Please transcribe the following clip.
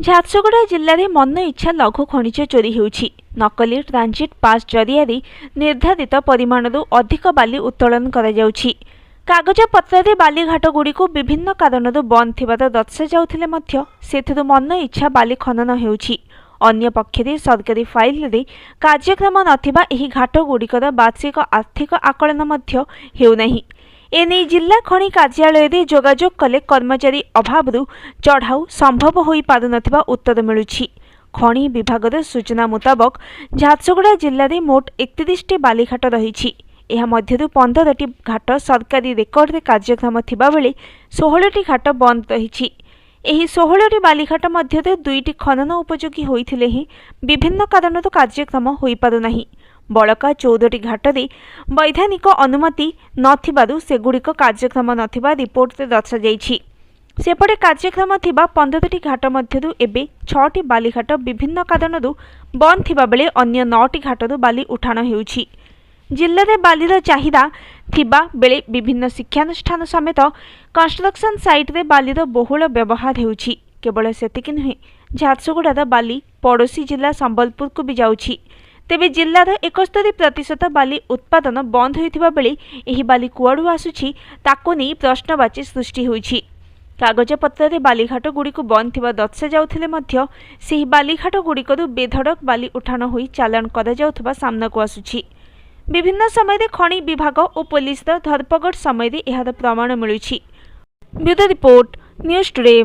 ଝାରସୁଗୁଡ଼ା ଜିଲ୍ଲାରେ ମନ ଇଚ୍ଛା ଲଘୁ ଖଣିଜ ଚୋରି ହେଉଛି। ନକଲି ଟ୍ରାଞ୍ଜିଟ୍ ପାସ୍ ଜରିଆରେ ନିର୍ଦ୍ଧାରିତ ପରିମାଣରୁ ଅଧିକ ବାଲି ଉତ୍ତୋଳନ କରାଯାଉଛି। କାଗଜପତ୍ରରେ ବାଲିଘାଟଗୁଡ଼ିକୁ ବିଭିନ୍ନ କାରଣରୁ ବନ୍ଦ ଥିବାର ଦର୍ଶାଯାଉଥିଲେ ମଧ୍ୟ ସେଥିରୁ ମନ ଇଚ୍ଛା ବାଲି ଖନନ ହେଉଛି। ଅନ୍ୟପକ୍ଷରେ ସରକାରୀ ଫାଇଲରେ କାର୍ଯ୍ୟକ୍ରମ ନଥିବା ଏହି ଘାଟଗୁଡ଼ିକର ବାର୍ଷିକ ଆର୍ଥିକ ଆକଳନ ମଧ୍ୟ ହେଉନାହିଁ। एने जिला खनि कार्यालय जोगाजोग कले कर्मचारी अभाव चढ़ाऊ संभव हो पार नथिबा उत्तर मिलुछि। खनि विभाग सूचना मुताबक झारसुगुड़ा जिले में मोट 31टी बालीघाट रही। यह मध्यरु 15टी घाट सरकारी रेकर्ड कार्यक्रम थिबा बेले 16टी घाट बंद रही। एही 16टी बालीघाट मध्य 2टी खनन उपयोगी होइथिले ही विभिन्न कारणरू कार्यक्रम होई पारु नाही। बड़का 14टी घाटरे वैधानिक अनुमति नथिबारु सेगुड़िक कार्यक्रम नथिबा रिपोर्ट दर्शाଯାଇଛି। सेपटे कार्यक्रम थिबा 15टी घाट मध्यरु एबे 6टी बालीघाट विभिन्न कारणरू बंद थिबा बेले अन्य 9टी घाटरू बाली उठाण हेउछि। जिले में बालीर चाहिदा थिबा बेले विभिन्न शिक्षानुष्ठान समेत कंस्ट्रक्शन साइट रे बालीर बहुल व्यवहार हेउछि। केवल सेतिक नुहे झारसुगुड़ार बाली पड़ोशी जिला संबलपुर को भी जाउछि। तेबे जिलार 71% बाली उत्पादन बंद होइथिबा बेले एही बाली कुआडू आसुछि ताको नै प्रश्नवाची सृष्टि होइछि। कागजपत्र बालीघाट गुड़िक बंद थिबा दर्शा जाउथिले मध्य सेही बालीघाट गुड़िकरू बेधड़क बाली उठाण होई चालान करा जाउथबा सामनाको आसुछि। विभिन्न समय खनि विभाग और पुलिस धरपकड़ समय एहार प्रमाण मिलुछि। Bureau report news today.